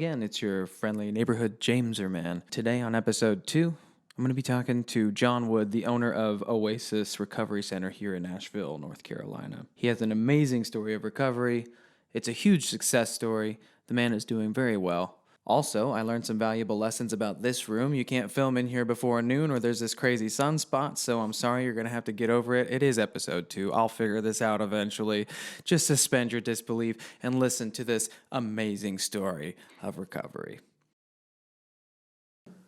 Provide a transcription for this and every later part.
again. It's your friendly neighborhood Jameser man. Today on episode 2, I'm going to be talking to Jon Wood, the owner of Oasis Recovery Center here in Asheville, North Carolina. He has an amazing story of recovery. It's a huge success story. The man is doing very well. Also, I learned some valuable lessons about this room. You can't film in here before noon or there's this crazy sunspot, so I'm sorry, you're going to have to get over it. It is episode 2. I'll figure this out eventually. Just suspend your disbelief and listen to this amazing story of recovery.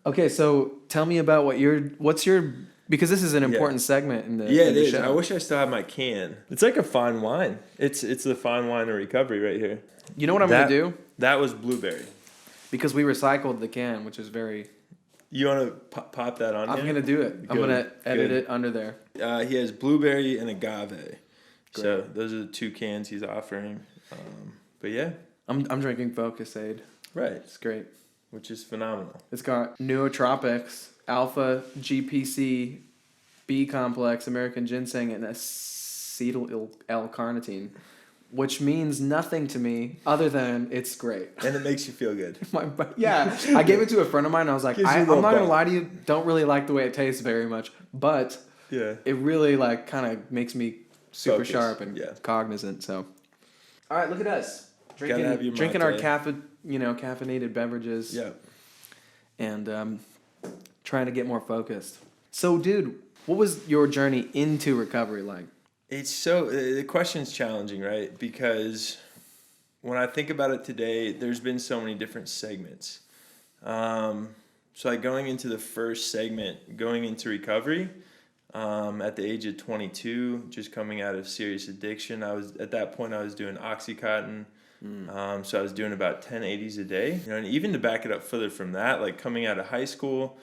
Okay, so tell me about what's your, because this is an important segment in the it is. show. I wish I still had my can. It's like a fine wine. It's the fine wine of recovery right here. You know what I'm going to do? That was blueberry. Because we recycled the can, which is very... You want to pop that on I'm going to do it. I'm going to edit it under there. He has blueberry and agave. Great. So those are the 2 cans he's offering. But yeah. I'm drinking Focus-Aid. Right. It's great. Which is phenomenal. It's got nootropics, alpha GPC, B complex, American ginseng, and acetyl L-carnitine, which means nothing to me other than it's great. And it makes you feel good. Yeah, I gave it to a friend of mine. And I was like, I'm not gonna lie to you, don't really like the way it tastes very much, but it really like kind of makes me super sharp and cognizant. So, all right, look at us drinking our caffeinated beverages. Yeah, and trying to get more focused. So, dude, what was your journey into recovery like? The question's challenging, right? Because when I think about it today, there's been so many different segments. So like going into the first segment, going into recovery, at the age of 22, just coming out of serious addiction, at that point I was doing Oxycontin. So I was doing about 10 80s a day. And even to back it up further from that, like coming out of high school,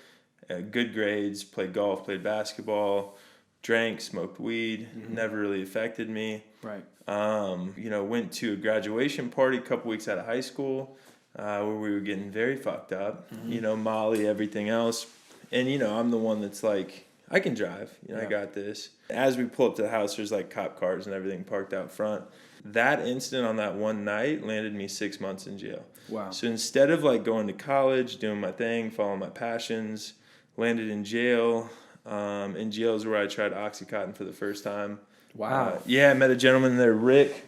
good grades, played golf, played basketball, drank, smoked weed, never really affected me. Right. Went to a graduation party a couple weeks out of high school where we were getting very fucked up. Molly, everything else. And, I'm the one that's like, I can drive. I got this. As we pull up to the house, there's like cop cars and everything parked out front. That incident on that one night landed me 6 months in jail. Wow. So instead of like going to college, doing my thing, following my passions, landed in jail. In jail is where I tried Oxycontin for the first time. Wow. I met a gentleman there, Rick,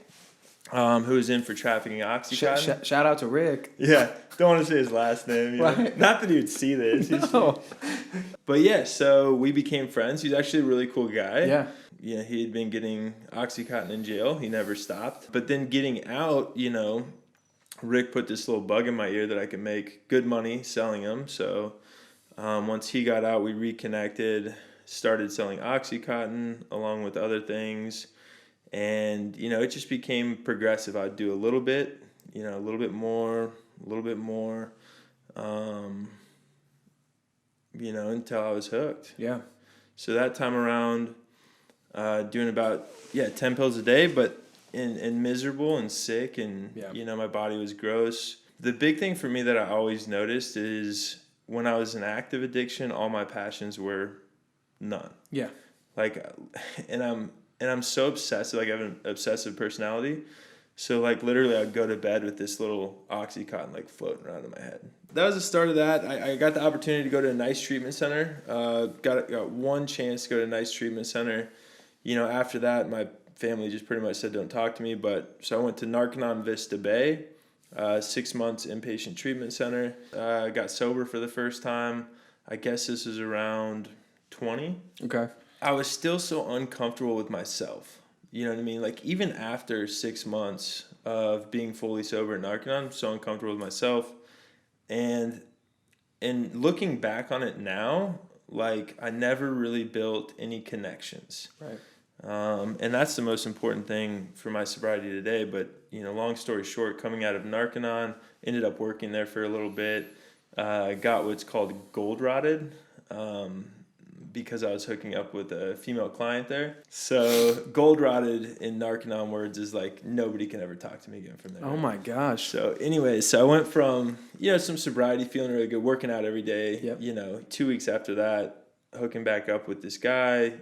who was in for trafficking Oxycontin. Shout out to Rick. Yeah, don't want to say his last name. Right. Not that he would see this. No. But yeah, so we became friends. He's actually a really cool guy. Yeah. Yeah, he had been getting Oxycontin in jail. He never stopped. But then getting out, Rick put this little bug in my ear that I could make good money selling them. So... once he got out, we reconnected, started selling Oxycontin along with other things. And, it just became progressive. I'd do a little bit, a little bit more, until I was hooked. Yeah. So that time around, doing about, 10 pills a day, but and miserable and sick and, my body was gross. The big thing for me that I always noticed is... when I was in active addiction, all my passions were none. Yeah. And I'm so obsessive. Like I have an obsessive personality. So like literally I'd go to bed with this little Oxycontin like floating around in my head. That was the start of that. I got the opportunity to go to a nice treatment center. Got one chance to go to a nice treatment center. After that, my family just pretty much said, don't talk to me. But so I went to Narconon Vista Bay. 6 months inpatient treatment center. Got sober for the first time. I guess this is around 20. Okay. I was still so uncomfortable with myself. You know what I mean? Like even after 6 months of being fully sober at Narconon, I'm so uncomfortable with myself. And looking back on it now, like I never really built any connections. Right. And that's the most important thing for my sobriety today. But, long story short, coming out of Narconon, ended up working there for a little bit, got what's called gold rotted, because I was hooking up with a female client there. So gold rotted in Narconon words is like, nobody can ever talk to me again from there. Oh my gosh. So anyways, I went from, some sobriety, feeling really good, working out every day, 2 weeks after that, hooking back up with this guy,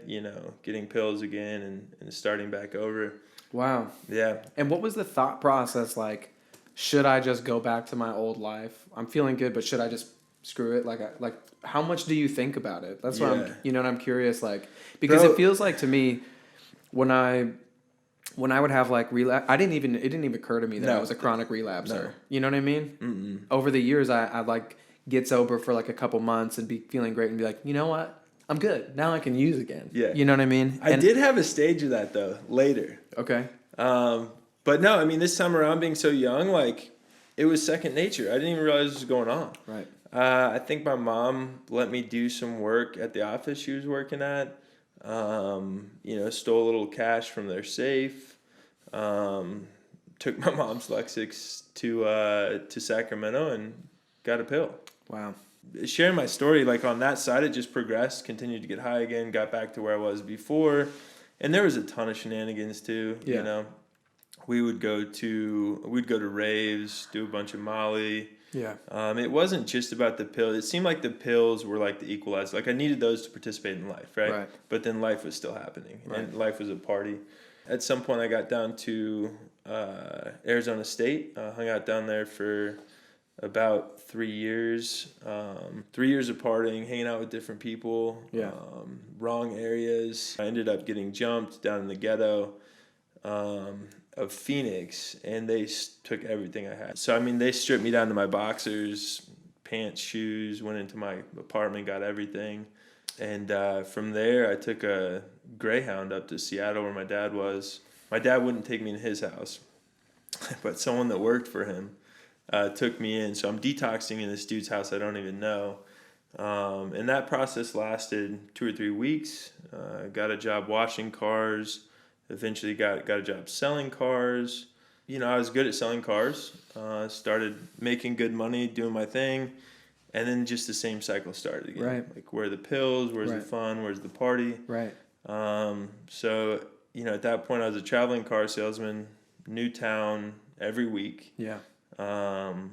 getting pills again and starting back over. Wow. Yeah. And what was the thought process like should I just go back to my old life? I'm feeling good, but should I just screw it? Like how much do you think about it? That's what I'm curious, like, because it feels like to me when I would have like relapse, it didn't even occur to me that I was a chronic relapser. No. You know what I mean? Mm-mm. Over the years, I'd like get sober for like a couple months and be feeling great and be like, you know what? I'm good. Now I can use again. Yeah. You know what I mean? I did have a stage of that though, later. Okay. But no, I mean, this time around being so young, like, it was second nature. I didn't even realize what was going on. Right. I think my mom let me do some work at the office she was working at. Stole a little cash from their safe. Took my mom's Lexus to Sacramento and got a pill. Wow. Sharing my story, like, on that side, it just progressed, continued to get high again, got back to where I was before. And there was a ton of shenanigans too. Yeah. You know, we'd go to raves, do a bunch of Molly. Yeah. It wasn't just about the pill. It seemed like the pills were like the equalizer. Like, I needed those to participate in life, right? Right. But then life was still happening, right. And life was a party. At some point, I got down to Arizona State. Hung out down there for about 3 years. 3 years of partying, hanging out with different people. Yeah. Wrong areas. I ended up getting jumped down in the ghetto of Phoenix, and they took everything I had. So, I mean, they stripped me down to my boxers, pants, shoes, went into my apartment, got everything. And from there, I took a Greyhound up to Seattle where my dad was. My dad wouldn't take me in his house, but someone that worked for him took me in. So I'm detoxing in this dude's house I don't even know. And that process lasted 2 or 3 weeks. Got a job washing cars. Eventually got a job selling cars. You know, I was good at selling cars. Started making good money, doing my thing. And then just the same cycle started again. Right. Like, where are the pills? Where's right. the fun? Where's the party? Right. So, you know, at that point I was a traveling car salesman, new town every week. Yeah. And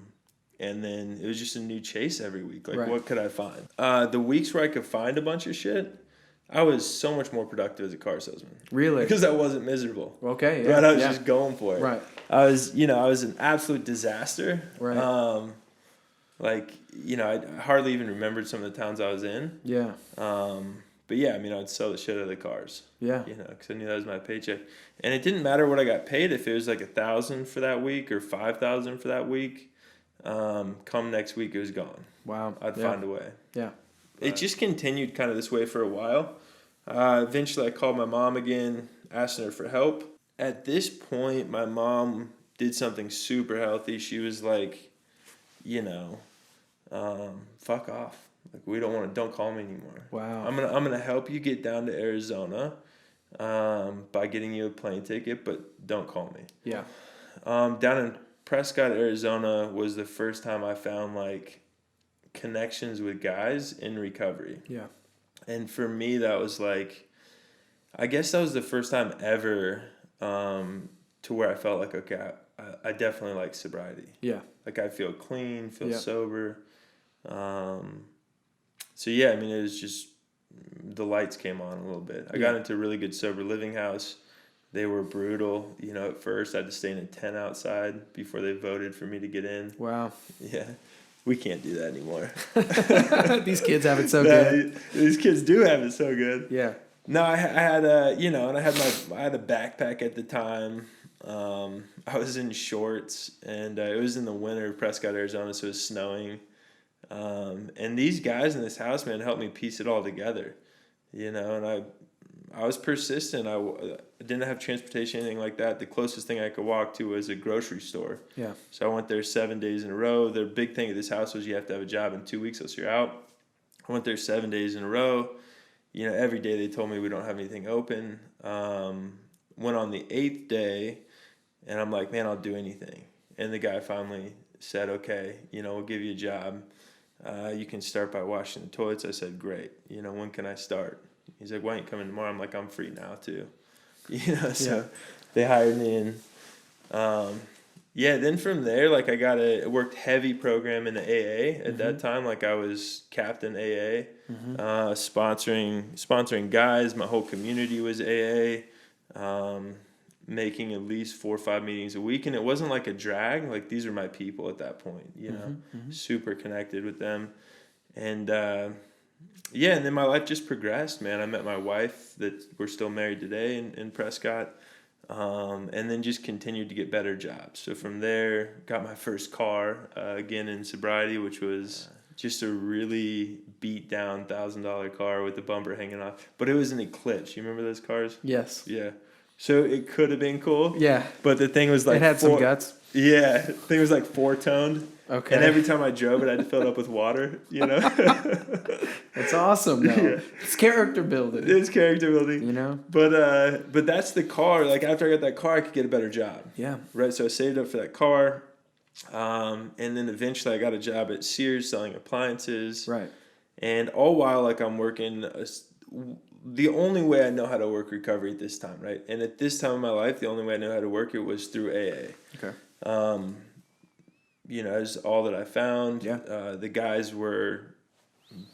then it was just a new chase every week. Like, right. what could I find? The weeks where I could find a bunch of shit, I was so much more productive as a car salesman. Really? Because I wasn't miserable. Okay, yeah. But I was just going for it. Right. I was an absolute disaster. Right. I hardly even remembered some of the towns I was in. Yeah. But yeah, I mean, I'd sell the shit out of the cars. Yeah. You know, because I knew that was my paycheck. And it didn't matter what I got paid, if it was like $1,000 for that week or $5,000 for that week. Come next week, it was gone. Wow. I'd find a way. Yeah. It just continued kind of this way for a while. Eventually, I called my mom again, asking her for help. At this point, my mom did something super healthy. She was like, fuck off. Like, don't call me anymore. Wow. I'm gonna help you get down to Arizona, by getting you a plane ticket, but don't call me. Yeah. Down in Prescott, Arizona was the first time I found like connections with guys in recovery. Yeah. And for me, that was like, I guess that was the first time ever to where I felt like, okay, I definitely like sobriety. Yeah. Like, I feel clean, feel sober. So yeah, I mean, it was just, the lights came on a little bit. I got into a really good sober living house. They were brutal. You know, at first I had to stay in a tent outside before they voted for me to get in. Wow. Yeah. We can't do that anymore. These kids have it so good. These kids do have it so good. Yeah. No, I had I had a backpack at the time. I was in shorts, and it was in the winter of Prescott, Arizona, so it was snowing. And these guys in this house, man, helped me piece it all together. You know, and I was persistent. I didn't have transportation, anything like that. The closest thing I could walk to was a grocery store. Yeah. So I went there 7 days in a row. The big thing at this house was you have to have a job in 2 weeks, else you're out. I went there 7 days in a row. You know, every day they told me we don't have anything open. Went on the 8th day, and I'm like, man, I'll do anything. And the guy finally said, okay, we'll give you a job. You can start by washing the toilets. I said, great. When can I start? He's like, why ain't you coming tomorrow? I'm like, I'm free now too. So they hired me in. Then from there, like, I worked heavy program in the AA at that time. Like, I was captain AA, sponsoring guys. My whole community was AA. making at least 4 or 5 meetings a week, and it wasn't like a drag. Like, these are my people at that point, you know, super connected with them. And yeah, and then my life just progressed, man. I met my wife that we're still married today in Prescott, and then just continued to get better jobs. So from there, got my first car, again in sobriety, which was just a really beat down $1,000 car with the bumper hanging off. But it was an Eclipse. You remember those cars? Yes. Yeah. So it could have been cool. Yeah. But the thing was like... It had some guts. Yeah. The thing was like 4-toned. Okay. And every time I drove it, I had to fill it up with water, you know? It's awesome, though. Yeah. It's character building. It's character building. You know? But that's the car. Like, after I got that car, I could get a better job. Yeah. Right? So I saved up for that car. And then eventually I got a job at Sears selling appliances. Right. And all while, like, I'm working... the only way I know how to work recovery at this time, right? And at this time in my life, the only way I know how to work it was through AA. Okay. You know, it's all that I found. Yeah. The guys were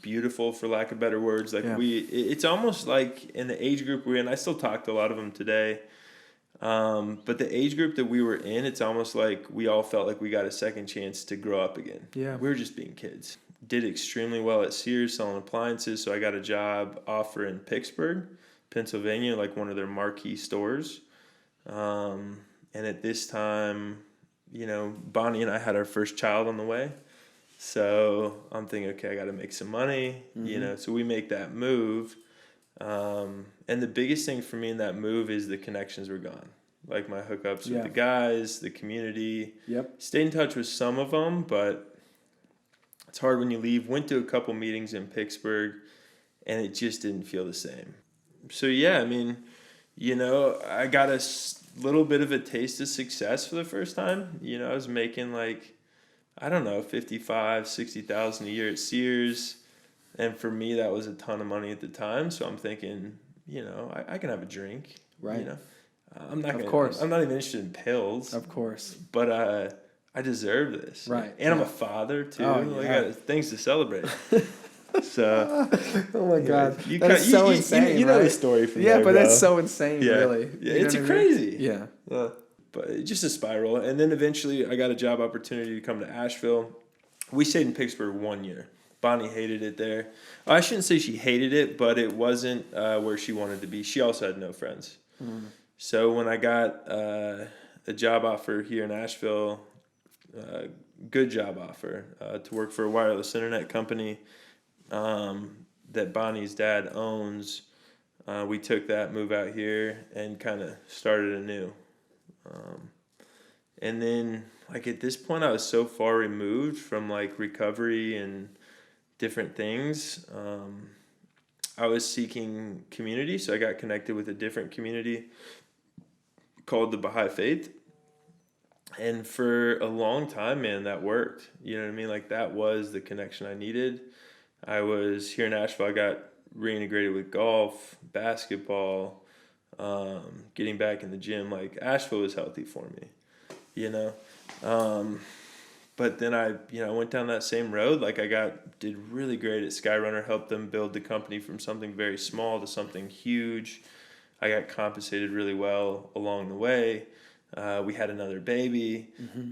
beautiful, for lack of better words. Like, yeah. It's almost like in the age group we're in, I still talk to a lot of them today. But the age group that we were in, it's almost like we all felt like we got a second chance to grow up again. Yeah. We were just being kids. Did extremely well at Sears selling appliances, so I got a job offer in Pittsburgh, Pennsylvania, like one of their marquee stores. And at this time, you know, Bonnie and I had our first child on the way. So I'm thinking, okay, I got to make some money, you know, so we make that move. And the biggest thing for me in that move is the connections were gone. Like, my hookups with the guys, the community. Yep. Stayed in touch with some of them, but it's hard when you leave. Went to a couple meetings in Pittsburgh, and it just didn't feel the same. So, yeah, I mean, you know, I got a little bit of a taste of success for the first time. You know, I was making like, I don't know, $55,000, $60,000 a year at Sears. And for me, that was a ton of money at the time. So I'm thinking, you know, I can have a drink. Right. You know, I'm not even interested in pills. Of course. But I deserve this. Right. And I'm a father too. Oh, I got things to celebrate. So. Oh my God. That's so insane. You know right? the story from yeah, there, but bro. that's so insane, yeah. really. Yeah, it's crazy. Yeah. But just a spiral. And then eventually I got a job opportunity to come to Asheville. We stayed in Pittsburgh 1 year. Bonnie hated it there. I shouldn't say she hated it, but it wasn't where she wanted to be. She also had no friends. So when I got a job offer here in Asheville, good job offer to work for a wireless internet company that Bonnie's dad owns, we took that move out here and kind of started anew. And then, like, at this point, I was so far removed from, like, recovery and different things. I was seeking community, so I got connected with a different community called the Baha'i Faith. And for a long time, man, that worked. You know what I mean? Like, that was the connection I needed. I was here in Asheville. I got reintegrated with golf, basketball, getting back in the gym. Like, Asheville was healthy for me, you know? But then I went down that same road. Like, did really great at Skyrunner, helped them build the company from something very small to something huge. I got compensated really well along the way. We had another baby.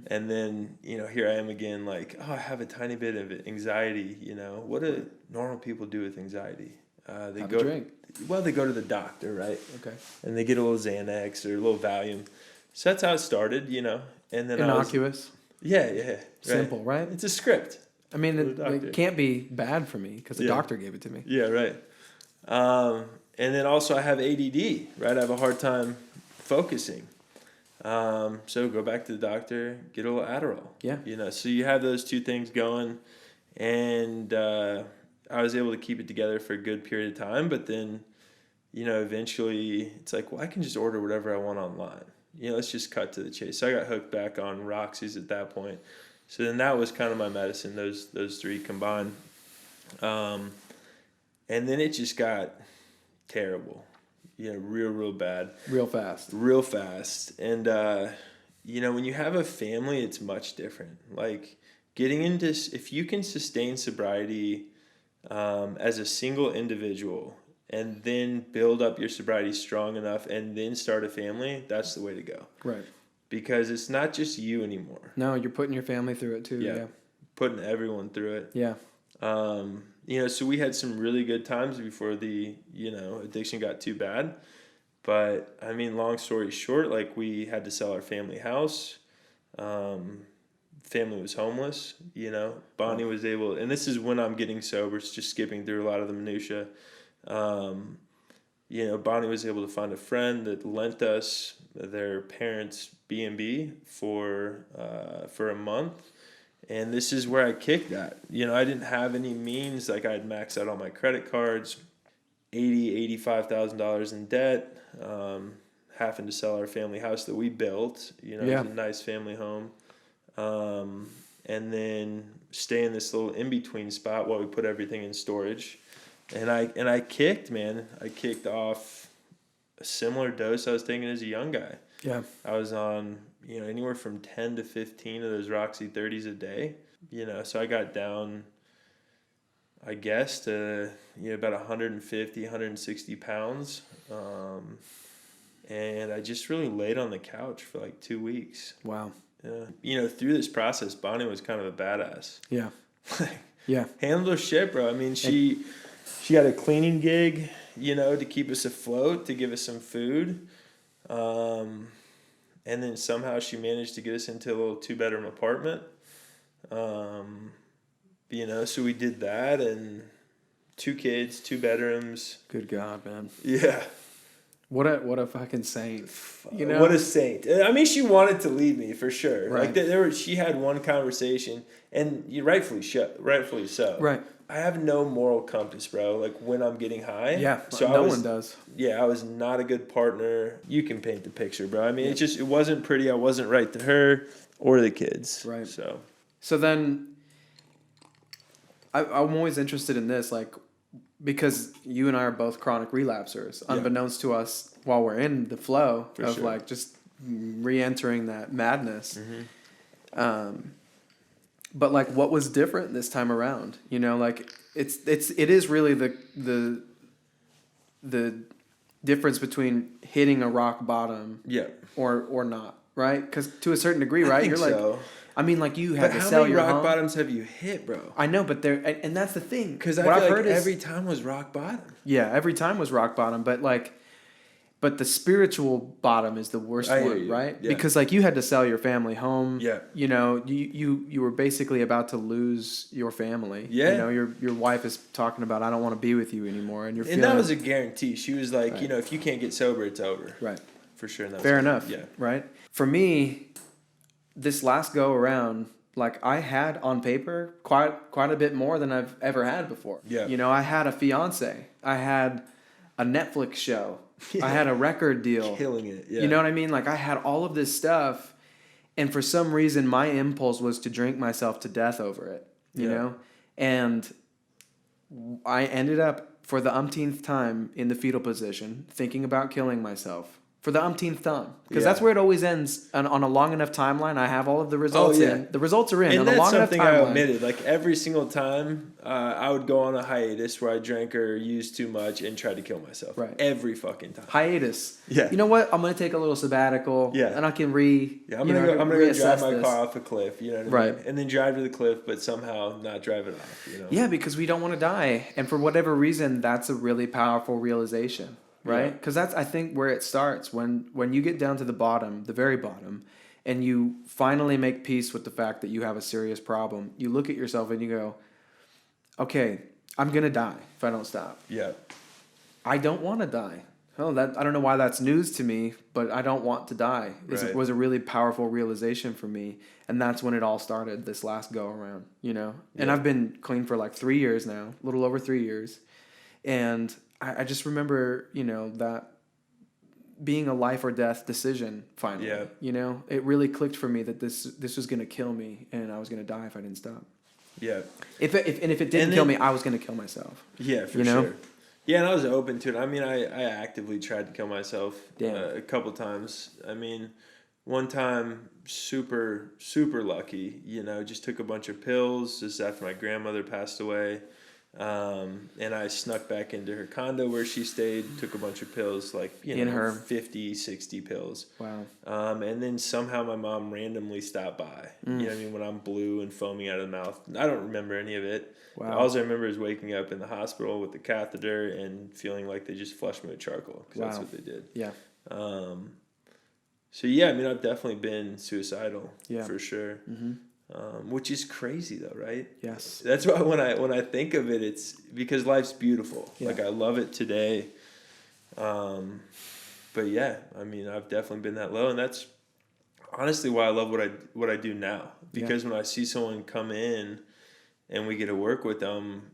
And then, you know, here I am again, like, oh, I have a tiny bit of anxiety, you know. What do normal people do with anxiety? They have go a drink. Well, they go to the doctor, right? Okay. And they get a little Xanax or a little Valium. So that's how it started, you know. And then innocuous. Yeah. Right. Simple, right? It's a script. I mean, it can't be bad for me because the doctor gave it to me. Yeah, right. And then also I have ADD, right? I have a hard time focusing. So go back to the doctor, get a little Adderall. Yeah. You know, so you have those two things going. And I was able to keep it together for a good period of time. But then, you know, eventually it's like, well, I can just order whatever I want online. You know, let's just cut to the chase. So I got hooked back on Roxy's at that point. So then that was kind of my medicine, those three combined. And then it just got terrible. You know, real bad. Real fast. And, you know, when you have a family, it's much different. Like, getting into, if you can sustain sobriety as a single individual, and then build up your sobriety strong enough and then start a family, that's the way to go. Right. Because it's not just you anymore. No, you're putting your family through it too. Yeah. Putting everyone through it. Yeah. So we had some really good times before the, addiction got too bad. But I mean, long story short, like we had to sell our family house. Family was homeless, Bonnie was able, and this is when I'm getting sober, it's just skipping through a lot of the minutia. Bonnie was able to find a friend that lent us their parents' B&B for a month. And this is where I kicked that. I didn't have any means. Like, I had maxed out all my credit cards, $85,000 in debt, having to sell our family house that we built. It was a nice family home. And then stay in this little in-between spot while we put everything in storage. And I kicked, man. I kicked off a similar dose I was taking as a young guy. Yeah. I was on, anywhere from 10 to 15 of those Roxy 30s a day. So I got down, I guess, to about 150, 160 pounds. And I just really laid on the couch for like 2 weeks. Wow. Yeah. Through this process, Bonnie was kind of a badass. Yeah. Yeah. Handled her shit, bro. I mean, she had a cleaning gig, to keep us afloat, to give us some food. And then somehow she managed to get us into a little 2-bedroom apartment. So we did that, and 2 kids, 2 bedrooms. Good God, man. Yeah. What a fucking saint. What a saint. I mean, she wanted to leave me for sure. Right. Like she had one conversation, and rightfully so. Right. I have no moral compass, bro. Like when I'm getting high. Yeah. So no one does. Yeah, I was not a good partner. You can paint the picture, bro. I mean, it wasn't pretty. I wasn't right to her or the kids. Right. So then, I'm always interested in this, like, because you and I are both chronic relapsers, unbeknownst to us while we're in the flow of like just re-entering that madness. Mm-hmm. But like, what was different this time around? Like it is really the difference between hitting a rock bottom, or not, right? Because to a certain degree, right? You're like, so. I mean, like you had to sell your home. How many rock bottoms have you hit, bro? I know, but and that's the thing. Because I feel like every time was rock bottom. Yeah, every time was rock bottom, but the spiritual bottom is the worst one, right? Yeah. Because like you had to sell your family home. Yeah. You were basically about to lose your family. Yeah. Your wife is talking about, I don't want to be with you anymore, and that was a guarantee. She was like, right. If you can't get sober, it's over. Right. For sure. Fair enough. Yeah. Right. For me, this last go around, like I had on paper quite a bit more than I've ever had before. Yeah. I had a fiance. I had a Netflix show. I had a record deal. Killing it. Yeah. You know what I mean? Like I had all of this stuff, and for some reason my impulse was to drink myself to death over it. You know? And I ended up for the umpteenth time in the fetal position thinking about killing myself. For the umpteenth time. Because that's where it always ends. On a long enough timeline, I have all of the results in. The results are in. And on that's a long something enough timeline. I omitted. Like every single time, I would go on a hiatus where I drank or used too much and tried to kill myself. Right. Every fucking time. Hiatus. Yeah. You know what? I'm going to take a little sabbatical. Yeah. And I can I'm gonna go drive my this. car off a cliff. You know what I mean? And then drive to the cliff, but somehow not drive it off. Yeah, because we don't want to die. And for whatever reason, that's a really powerful realization. Right? Because that's, I think, where it starts. When you get down to the bottom, the very bottom, and you finally make peace with the fact that you have a serious problem, you look at yourself and you go, okay, I'm going to die if I don't stop. Yeah. I don't want to die. I don't know why that's news to me, but I don't want to die. It was a really powerful realization for me. And that's when it all started, this last go around, And I've been clean for like 3 years now, a little over 3 years. And I just remember, that being a life or death decision finally. Yeah. It really clicked for me that this was going to kill me and I was going to die if I didn't stop. Yeah. If it didn't kill me, I was going to kill myself. Yeah, for sure. Yeah, and I was open to it. I mean, I actively tried to kill myself a couple times. I mean, one time, super, super lucky, just took a bunch of pills just after my grandmother passed away. And I snuck back into her condo where she stayed, took a bunch of pills, like, In her 50, 60 pills. Wow. And then somehow my mom randomly stopped by, you know what I mean, when I'm blue and foaming out of the mouth. I don't remember any of it. Wow. All I remember is waking up in the hospital with the catheter and feeling like they just flushed me with charcoal, because that's what they did. Yeah. So yeah, I mean, I've definitely been suicidal, for sure. Mm-hmm. Which is crazy though, right? Yes. That's why when I think of it, it's because life's beautiful. Yeah. Like, I love it today. But yeah, I mean, I've definitely been that low, and that's honestly why I love what I do now. Because when I see someone come in and we get to work with them,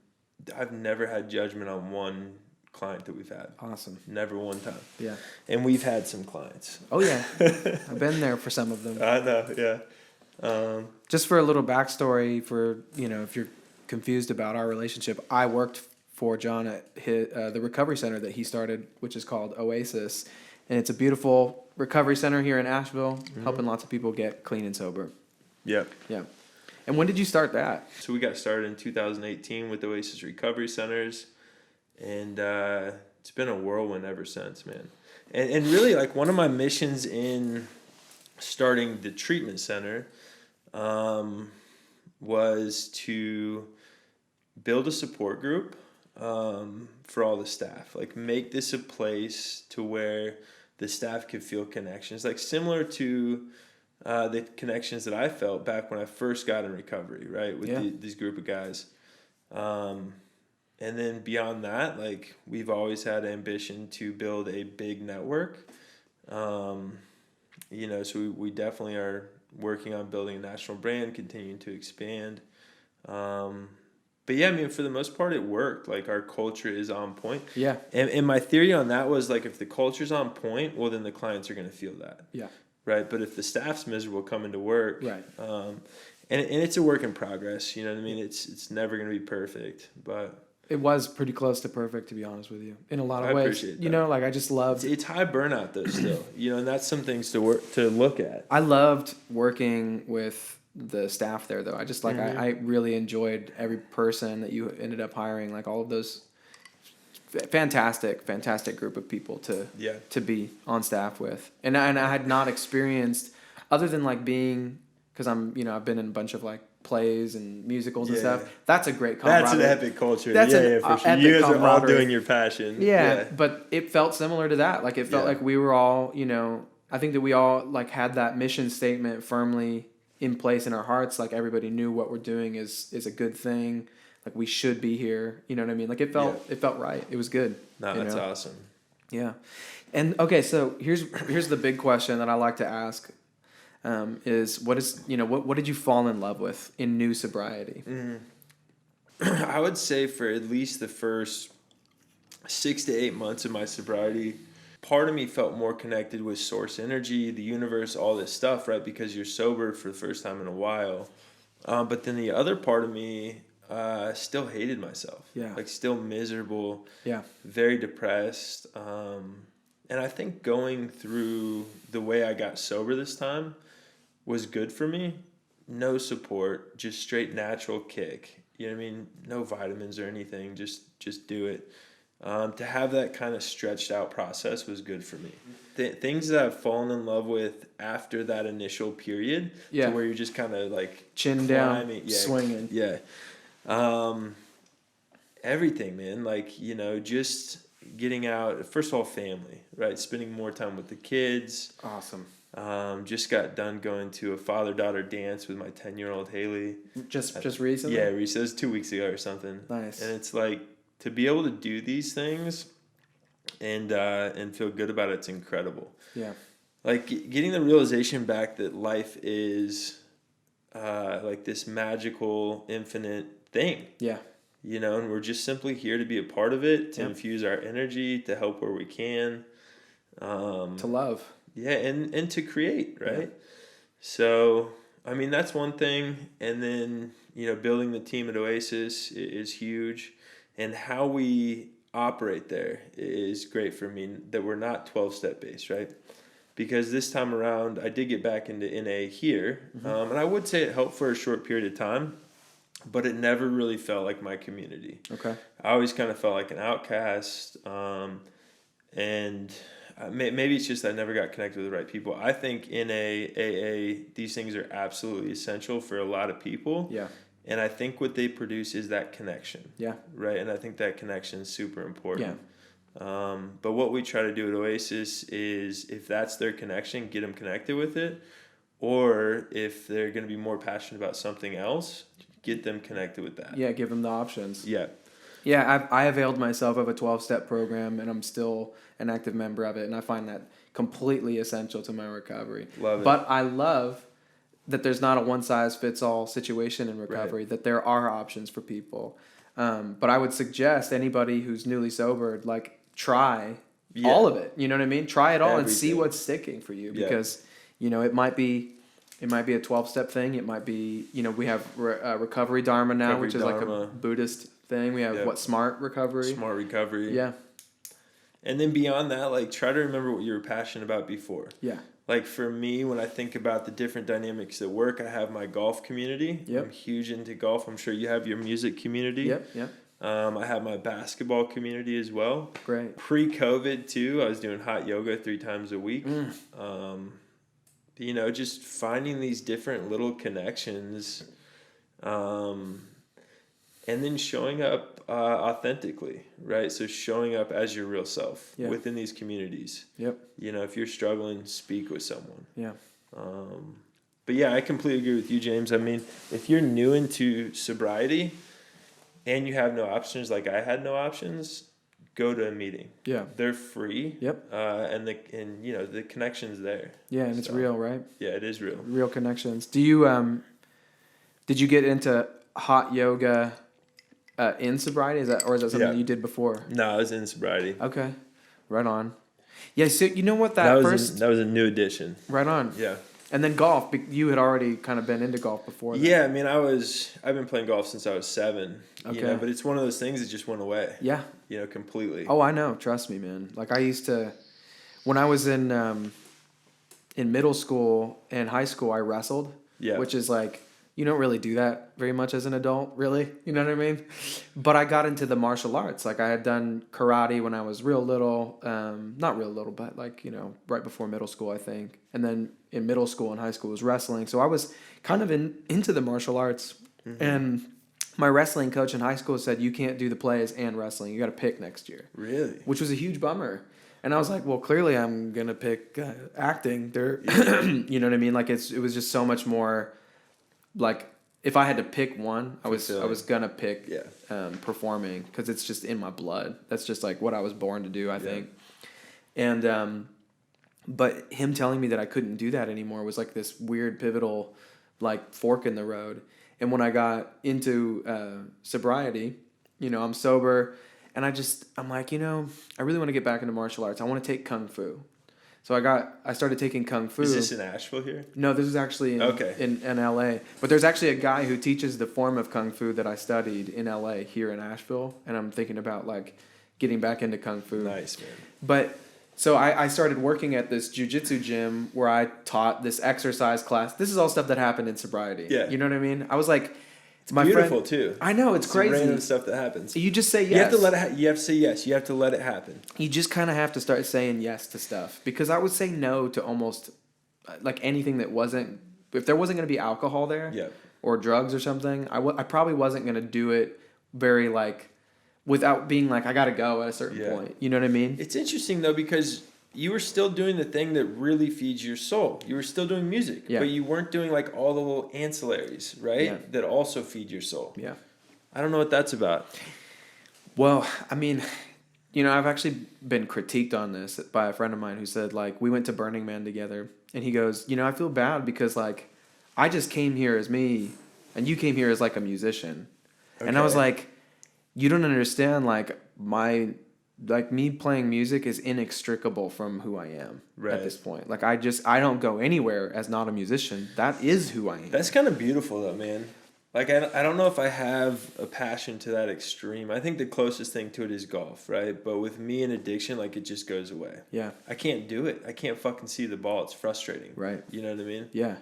I've never had judgment on one client that we've had. Awesome. Never one time. Yeah. And we've had some clients. Oh yeah. I've been there for some of them. I know, yeah. Just for a little backstory, for if you're confused about our relationship, I worked for Jon at the recovery center that he started, which is called Oasis, and it's a beautiful recovery center here in Asheville, helping lots of people get clean and sober. Yep. Yeah. And when did you start that? So we got started in 2018 with Oasis Recovery Centers, and it's been a whirlwind ever since, man. And really, like, one of my missions in starting the treatment center was to build a support group for all the staff. Like, make this a place to where the staff could feel connections, like similar to the connections that I felt back when I first got in recovery, right, with these group of guys. And then beyond that, like, we've always had ambition to build a big network. So we definitely are working on building a national brand, continuing to expand. But yeah, I mean, for the most part, it worked. Like, our culture is on point. Yeah. And my theory on that was, like, if the culture's on point, well, then the clients are going to feel that. Yeah. Right. But if the staff's miserable coming to work, right. And it's a work in progress, you know what I mean? It's never going to be perfect, but it was pretty clse to perfect, to be honest with you, in a lot of ways. I appreciate that. Like, I just loved it's high burnout though still, and that's some things to look at. I loved working with the staff there, though. I just I really enjoyed every person that you ended up hiring, like all of those fantastic group of people to be on staff with. And I had not experienced, other than like being, because I've been in a bunch of like plays and musicals and stuff. That's a great camaraderie. That's an epic culture. That's for sure. You guys are all doing your passion. Yeah, but it felt similar to that. Like, it felt like we were all, I think that we all like had that mission statement firmly in place in our hearts. Like, everybody knew what we're doing is a good thing. Like, we should be here. You know what I mean? Like, it felt right. It was good. No, that's awesome. Yeah. And okay, so here's the big question that I like to ask. Is what did you fall in love with in new sobriety? I would say for at least the first 6 to 8 months of my sobriety, part of me felt more connected with source energy, the universe, all this stuff, right? Because you're sober for the first time in a while. But then the other part of me still hated myself. Yeah. Like, still miserable. Yeah. Very depressed. And I think going through the way I got sober this time was good for me. No support, just straight natural kick. You know what I mean? No vitamins or anything. Just do it. To have that kind of stretched out process was good for me. Things that I've fallen in love with after that initial period, to where you're just kind of like chin down, swinging. Yeah. Everything, man. Like, just getting out. First of all, family, right? Spending more time with the kids. Awesome. Just got done going to a father-daughter dance with my 10-year-old Haley. Just recently? Yeah, recently. It was 2 weeks ago or something. Nice. And it's like, to be able to do these things and feel good about it's incredible. Yeah. Like, getting the realization back that life is like this magical, infinite thing. Yeah. And we're just simply here to be a part of it, to infuse our energy, to help where we can. To love. Yeah, and to create, right? Yeah. So, I mean, that's one thing. And then, building the team at Oasis is huge. And how we operate there is great for me, that we're not 12-step based, right? Because this time around, I did get back into NA here. And I would say it helped for a short period of time. but it never really felt like my community. Okay. I always kind of felt like an outcast, and maybe it's just I never got connected with the right people. I think in a AA, these things are absolutely essential for a lot of people. Yeah. And I think what they produce is that connection. Yeah. Right. And I think that connection is super important. Yeah. But what we try to do at Oasis is if that's their connection, get them connected with it. Or if they're going to be more passionate about something else, get them connected with that. Yeah, give them the options. Yeah. Yeah, I availed myself of a 12-step program, and I'm still an active member of it, and I find that completely essential to my recovery. Love it. But I love that there's not a one-size-fits-all situation in recovery, that there are options for people. But I would suggest anybody who's newly sobered, like, try all of it. You know what I mean? Try it all and see what's sticking for you, because, you know, it might be a 12-step thing. It might be, you know, we have Recovery Dharma now, which is like a Buddhist thing. We have Smart Recovery. Smart Recovery. Yeah. And then beyond that, like, try to remember what you were passionate about before. Yeah. Like, for me, when I think about the different dynamics at work, I have my golf community. Yep. I'm huge into golf. I'm sure you have your music community. Yep. I have my basketball community as well. Great. Pre-COVID, too, I was doing hot yoga 3 times a week. You know, just finding these different little connections, and then showing up authentically, right? So showing up as your real self within these communities. Yep. You know, if you're struggling, speak with someone. Yeah. But yeah, I completely agree with you, James. I mean, if you're new into sobriety and you have no options, like I had no options, go to a meeting. Yeah. They're free. Yep. And you know, the connection's there. Yeah, and it's real, right? Yeah, it is real. Real connections. Do you did you get into hot yoga in sobriety? Is that something you did before? No, I was in sobriety. Okay. Right on. Yeah, so you know what that was a new addition. Right on. Yeah. And then golf, you had already kind of been into golf before that. Yeah, I mean, I've been playing golf since I was 7. Okay. You know, but it's one of those things that just went away. Yeah. You know, completely. Oh, I know. Trust me, man. Like I used to, when I was in middle school and high school, I wrestled. Yeah. Which is like, you don't really do that very much as an adult, really. You know what I mean? But I got into the martial arts. Like I had done karate when I was real little. Not real little, but like, you know, right before middle school, I think. And then in middle school and high school was wrestling. So I was kind of into the martial arts. Mm-hmm. And my wrestling coach in high school said, you can't do the plays and wrestling. You got to pick next year. Really? Which was a huge bummer. And I was like, well, clearly I'm going to pick acting. You know what I mean? Like it was just so much more like if I had to pick one, I was going to pick performing because it's just in my blood. That's just like what I was born to do, I think. And but him telling me that I couldn't do that anymore was like this weird pivotal like fork in the road. And when I got into sobriety, you know, I'm sober and I'm like, you know, I really want to get back into martial arts. I want to take Kung Fu. So I started taking Kung Fu. Is this in Asheville here? No, this is actually in LA. But there's actually a guy who teaches the form of Kung Fu that I studied in LA here in Asheville. And I'm thinking about like getting back into Kung Fu. Nice, man. But so I started working at this jiu-jitsu gym where I taught this exercise class. This is all stuff that happened in sobriety. Yeah. You know what I mean? I was like, it's beautiful too. I know, it's crazy. Random stuff that happens. You just say yes. You have to let it. You have to say yes. You have to let it happen. You just kind of have to start saying yes to stuff because I would say no to almost like anything that wasn't. If there wasn't going to be alcohol there, or drugs or something, I probably wasn't going to do it very like without being like I got to go at a certain point. You know what I mean? It's interesting though because you were still doing the thing that really feeds your soul. You were still doing music, but you weren't doing like all the little ancillaries, right? Yeah. That also feed your soul. Yeah. I don't know what that's about. Well, I mean, you know, I've actually been critiqued on this by a friend of mine who said like, we went to Burning Man together and he goes, you know, I feel bad because like, I just came here as me and you came here as like a musician. Okay. And I was like, you don't understand like me playing music is inextricable from who I am at this point. Like I don't go anywhere as not a musician. That is who I am. That's kind of beautiful though, man. Like I don't know if I have a passion to that extreme. I think the closest thing to it is golf, right? But with me and addiction, like it just goes away. Yeah. I can't do it. I can't fucking see the ball. It's frustrating. Right. You know what I mean? Yeah.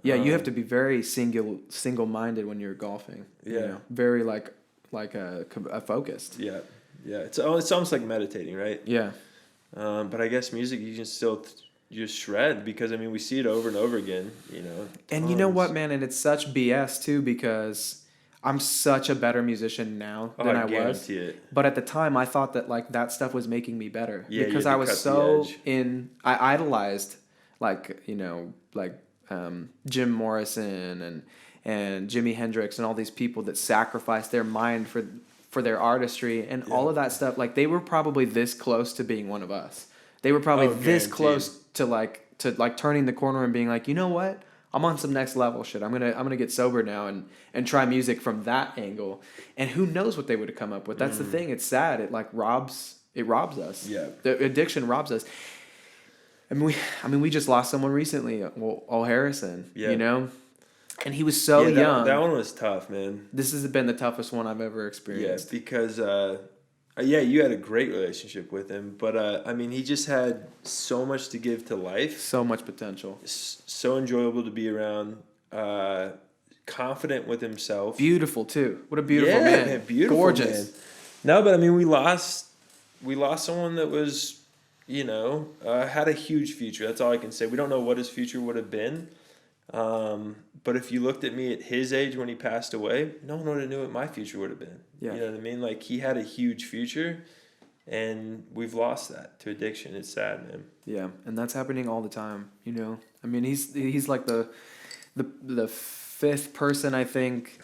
Yeah, you have to be very single-minded when you're golfing. Yeah. You know? Very like focused. Yeah. Yeah. It's almost like meditating, right? Yeah. But I guess music you can still just shred because, I mean, we see it over and over again, you know. And you know what, man? And it's such BS too because I'm such a better musician now than I was. Guarantee it. But at the time, I thought that like that stuff was making me better because you I had to was cut the so edge. I idolized like Jim Morrison and Jimi Hendrix and all these people that sacrificed their mind for their artistry and all of that stuff. Like they were probably this close to being one of us. They were probably this close to turning the corner and being like, you know what? I'm on some next level shit. I'm gonna get sober now and try music from that angle. And who knows what they would have come up with. That's the thing. It's sad. It robs us. Yeah. The addiction robs us. I mean, we just lost someone recently. Well, Harrison. Yeah. You know, and he was so young. That one was tough, man. This has been the toughest one I've ever experienced. Yeah, because you had a great relationship with him, but I mean, he just had so much to give to life. So much potential. So enjoyable to be around. Confident with himself. Beautiful too. What a beautiful man. Beautiful, gorgeous. Man. No, but I mean, we lost someone that was, you know, had a huge future. That's all I can say. We don't know what his future would have been. But if you looked at me at his age when he passed away, no one would have knew what my future would have been. Yeah. You know what I mean? Like, he had a huge future, and we've lost that to addiction. It's sad, man. Yeah, and that's happening all the time, you know? I mean, he's like the fifth person, I think,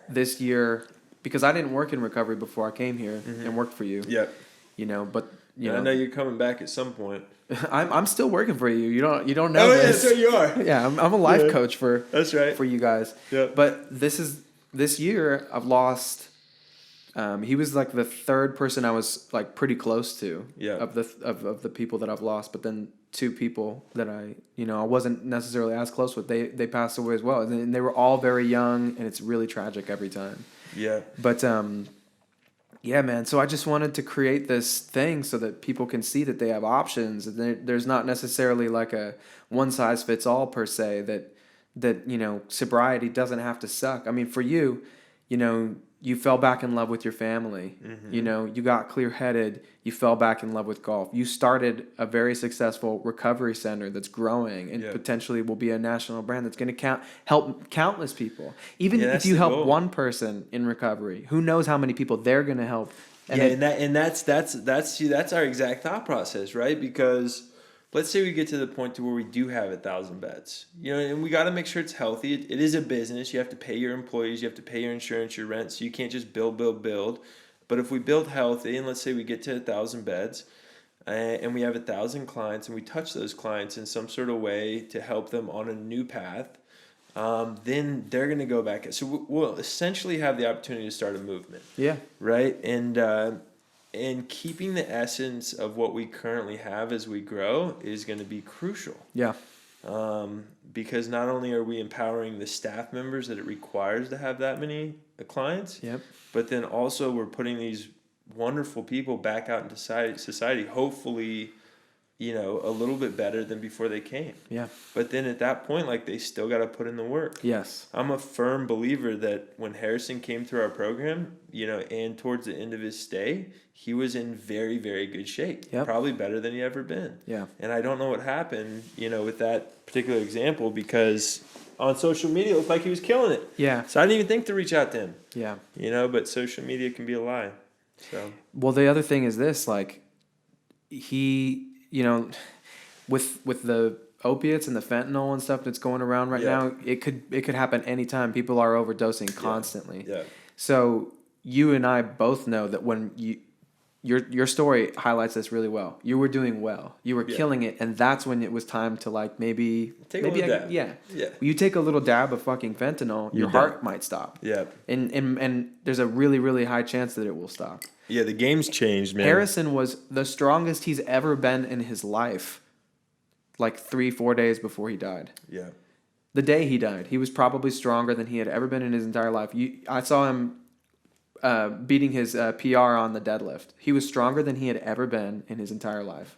this year, because I didn't work in recovery before I came here and worked for you. Yeah. You know, but... I know you're coming back at some point. I'm still working for you. You don't know this. Yeah, so you are. Yeah, I'm a life coach for that's right for you guys. Yeah. But this year I've lost. He was like the third person I was like pretty close to. Yeah. Of the people that I've lost, but then two people that I wasn't necessarily as close with. They passed away as well, and they were all very young, and it's really tragic every time. Yeah. But yeah, man. So I just wanted to create this thing so that people can see that they have options. And there's not necessarily like a one size fits all per se. That sobriety doesn't have to suck. I mean, for you, you fell back in love with your family. Mm-hmm. You got clear-headed. You fell back in love with golf. You started a very successful recovery center that's growing and potentially will be a national brand that's going to help countless people. Even if you help one person in recovery, who knows how many people they're going to help. And that's our exact thought process, right? Because let's say we get to the point to where we do have 1,000 beds, and we got to make sure it's healthy. It is a business. You have to pay your employees. You have to pay your insurance, your rent. So you can't just build. But if we build healthy, and let's say we get to 1,000 beds, and we have 1,000 clients, and we touch those clients in some sort of way to help them on a new path, then they're going to go back. So we'll essentially have the opportunity to start a movement. Yeah. Right? And keeping the essence of what we currently have as we grow is going to be crucial. Yeah. Because not only are we empowering the staff members that it requires to have that many clients, but then also we're putting these wonderful people back out into society, hopefully, a little bit better than before they came. Yeah. But then at that point, like, they still got to put in the work. Yes. I'm a firm believer that when Harrison came through our program, and towards the end of his stay, he was in very, very good shape. Yep. Probably better than he ever been. Yeah. And I don't know what happened, with that particular example, because on social media, it looked like he was killing it. Yeah. So I didn't even think to reach out to him. Yeah. But social media can be a lie. So. Well, the other thing is this, like, he... with the opiates and the fentanyl and stuff that's going around right now, it could happen anytime. People are overdosing constantly. Yeah. So you and I both know that when your story highlights this really well. You were doing well. You were killing it, and that's when it was time to like maybe take a little dab. Yeah. You take a little dab of fucking fentanyl, your heart might stop. Yeah. And there's a really, really high chance that it will stop. Yeah, the game's changed, man. Harrison was the strongest he's ever been in his life, like 3-4 days before he died. Yeah. The day he died, he was probably stronger than he had ever been in his entire life. I saw him beating his PR on the deadlift. He was stronger than he had ever been in his entire life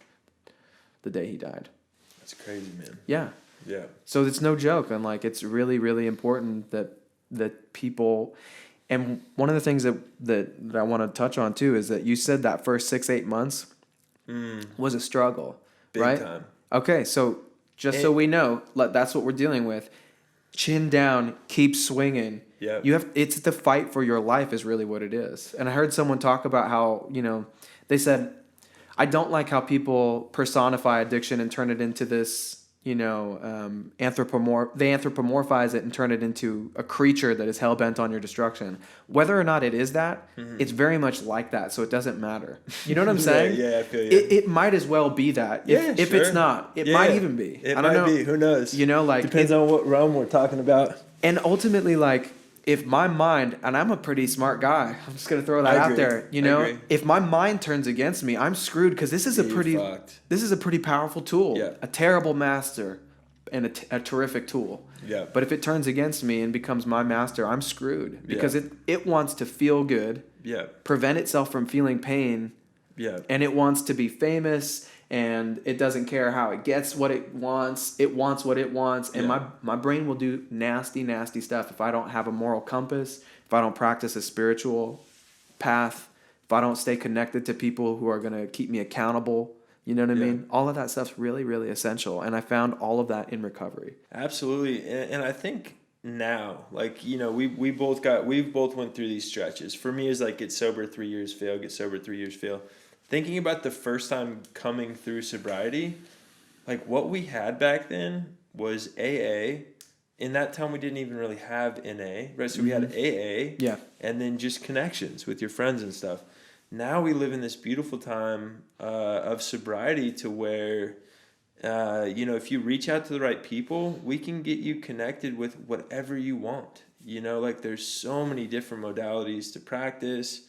the day he died. That's crazy, man. Yeah. Yeah. So it's no joke. And like, it's really, really important that people, and one of the things that I want to touch on too, is that you said that first 6-8 months was a struggle, Big right? time. Okay. So just so we know, that's what we're dealing with. Chin down, keep swinging. Yeah. It's the fight for your life is really what it is. And I heard someone talk about how, they said, I don't like how people personify addiction and turn it into this, they anthropomorphize it and turn it into a creature that is hell-bent on your destruction. Whether or not it is that, it's very much like that, so it doesn't matter. You know what I'm saying? Yeah, I feel you. It might as well be that. If sure. It's not. It might even be. It I don't might know. be. Who knows? Depends on what realm we're talking about. And ultimately, like, if my mind, and I'm a pretty smart guy, I'm just gonna throw that out there. If my mind turns against me, I'm screwed, because this is a pretty powerful tool. Yeah. A terrible master and a terrific tool. Yeah. But if it turns against me and becomes my master, I'm screwed, because it wants to feel good. Yeah. Prevent itself from feeling pain. Yeah. And it wants to be famous, and it doesn't care how it gets what it wants. It wants what it wants. And my brain will do nasty, nasty stuff if I don't have a moral compass, if I don't practice a spiritual path, if I don't stay connected to people who are going to keep me accountable. You know what I mean? All of that stuff's really, really essential. And I found all of that in recovery. Absolutely. And I think now, like, we both went through these stretches. For me, it's like get sober 3 years, fail, get sober 3 years, fail. Thinking about the first time coming through sobriety, like what we had back then was AA. In that time, we didn't even really have NA, right? So we had AA, and then just connections with your friends and stuff. Now we live in this beautiful time of sobriety to where, if you reach out to the right people, we can get you connected with whatever you want. Like there's so many different modalities to practice.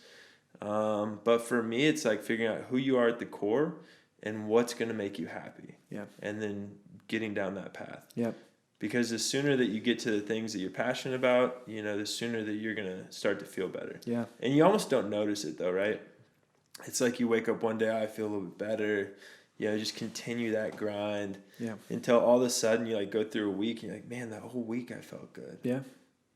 But for me, it's like figuring out who you are at the core and what's going to make you happy. Yeah. And then getting down that path. Yep. Because the sooner that you get to the things that you're passionate about, the sooner that you're going to start to feel better. Yeah. And you almost don't notice it though, right? It's like you wake up one day, I feel a little bit better. Just continue that grind. Yeah. Until all of a sudden you like go through a week and you're like, man, that whole week I felt good. Yeah.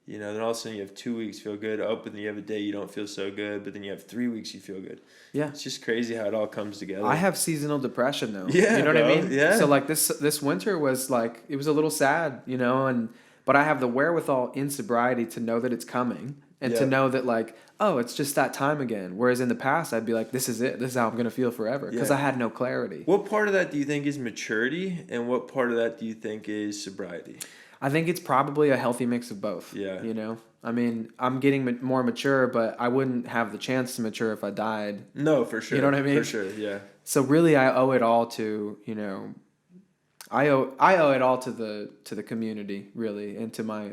Then all of a sudden you have 2 weeks feel good. Oh, but then you have a day you don't feel so good. But then you have 3 weeks you feel good. Yeah. It's just crazy how it all comes together. I have seasonal depression though. Yeah, you know what I mean? Yeah. So like this winter was like, it was a little sad, but I have the wherewithal in sobriety to know that it's coming, and to know that like, oh, it's just that time again. Whereas in the past, I'd be like, this is it. This is how I'm going to feel forever, because I had no clarity. What part of that do you think is maturity, and what part of that do you think is sobriety? I think it's probably a healthy mix of both. Yeah. I mean, I'm getting more mature, but I wouldn't have the chance to mature if I died. No, for sure. You know what I mean? For sure, yeah. So really, I owe it all to, I owe it all to the community, really, and to my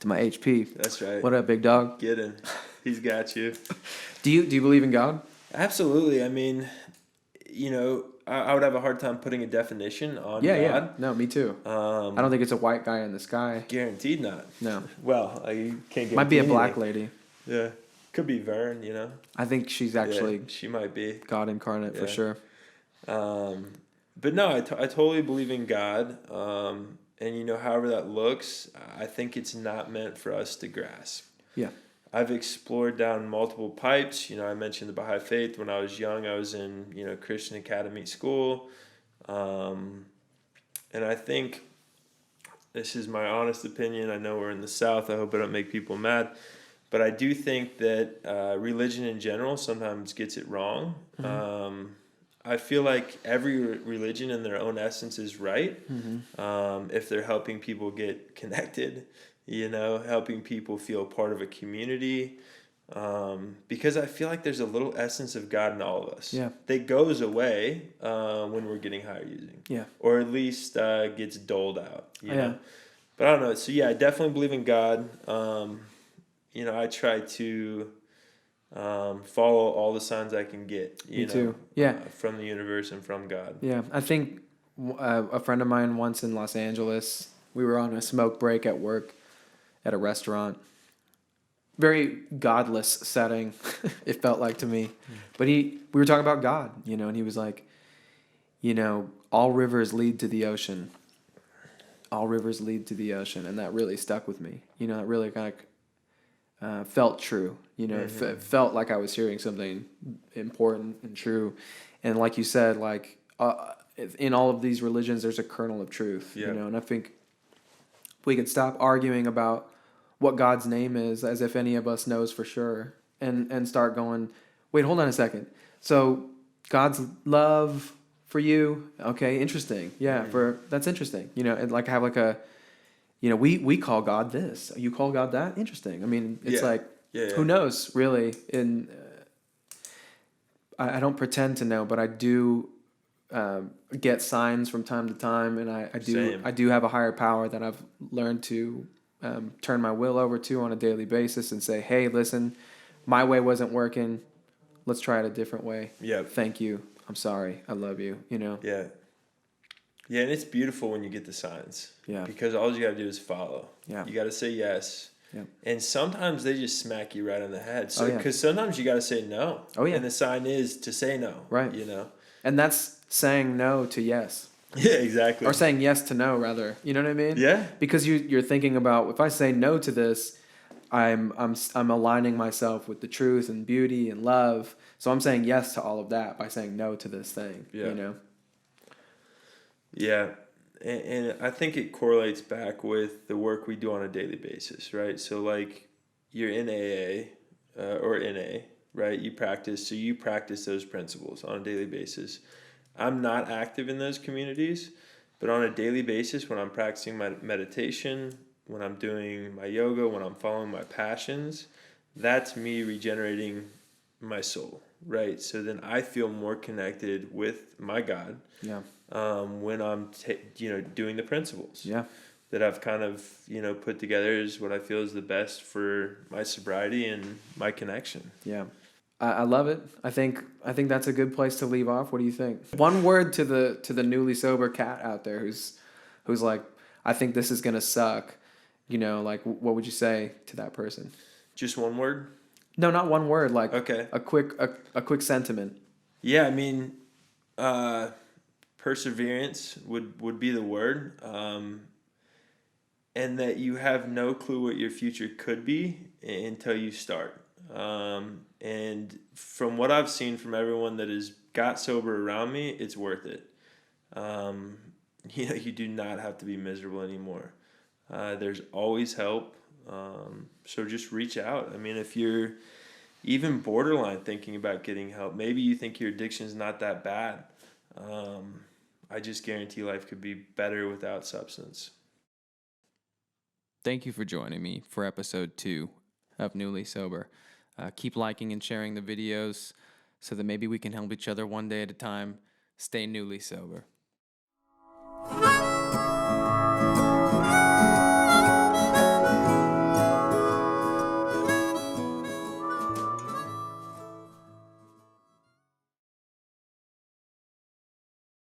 HP. That's right. What up, big dog? Get him. He's got you. Do you believe in God? Absolutely. I mean, I would have a hard time putting a definition on God. Yeah. No, me too. I don't think it's a white guy in the sky. Guaranteed not. No. Well, you can't get. Might be a black lady. Yeah. Could be Vern, I think she's actually. She might be God incarnate for sure. But no, I totally believe in God. And however that looks, I think it's not meant for us to grasp. Yeah. I've explored down multiple pipes. I mentioned the Baha'i faith. When I was young, I was in, Christian Academy school. And I think, this is my honest opinion. I know we're in the South. I hope I don't make people mad. But I do think that religion in general sometimes gets it wrong. Mm-hmm. I feel like every religion in their own essence is right. Mm-hmm. If they're helping people get connected, helping people feel part of a community. Because I feel like there's a little essence of God in all of us. Yeah. That goes away when we're getting higher using. Yeah. Or at least gets doled out. You know? But I don't know. So I definitely believe in God. I try to follow all the signs I can get. Me too. Yeah. From the universe and from God. Yeah. I think a friend of mine once in Los Angeles, we were on a smoke break at work at a restaurant. Very godless setting, it felt like to me. But we were talking about God, and he was like, all rivers lead to the ocean. all rivers lead to the ocean, and that really stuck with me. You know, it really kind of felt true. You know, it felt like I was hearing something important and true. And like you said, like in all of these religions, there's a kernel of truth. Yeah. You know, and I think we could stop arguing about what God's name is as if any of us knows for sure, and start going, wait, hold on a second. So God's love for you, okay, interesting. Yeah, that's interesting. You know, and like have like a, you know, we call God this. You call God that? Interesting. I mean, it's like, who knows, really? I don't pretend to know, but I do get signs from time to time, and I do have a higher power that I've learned to turn my will over to on a daily basis and say, hey, listen, my way wasn't working. Let's try it a different way. Yeah. Thank you. I'm sorry. I love you. You know? Yeah. Yeah, and it's beautiful when you get the signs. Yeah. Because all you got to do is follow. Yeah. You got to say yes. Yeah. And sometimes they just smack you right on the head. So, yeah. Because sometimes you got to say no. Oh, yeah. And the sign is to say no. Right. You know? And that's saying no to yes. Yeah, exactly. Or saying yes to no, rather. You know what I mean? Yeah. Because you're thinking about, if I say no to this, I'm aligning myself with the truth and beauty and love. So I'm saying yes to all of that by saying no to this thing. Yeah. You know? Yeah. And I think it correlates back with the work we do on a daily basis, right? So like you're in AA or NA, right? You practice those principles on a daily basis. I'm not active in those communities, but on a daily basis, when I'm practicing my meditation, when I'm doing my yoga, when I'm following my passions, that's me regenerating my soul, right? So then I feel more connected with my God. Yeah. When I'm doing the principles. Yeah. That I've kind of put together is what I feel is the best for my sobriety and my connection. Yeah. I love it. I think that's a good place to leave off. What do you think? One word to the newly sober cat out there who's like, I think this is gonna suck. You know, like what would you say to that person? Just one word? No, not one word. Like okay. a quick sentiment. Yeah, I mean, perseverance would be the word, and that you have no clue what your future could be until you start. And from what I've seen from everyone that has got sober around me, it's worth it. You do not have to be miserable anymore. There's always help. So just reach out. I mean, if you're even borderline thinking about getting help, maybe you think your addiction is not that bad. I just guarantee life could be better without substance. Thank you for joining me for episode 2 of Newly Sober. Keep liking and sharing the videos so that maybe we can help each other one day at a time stay newly sober.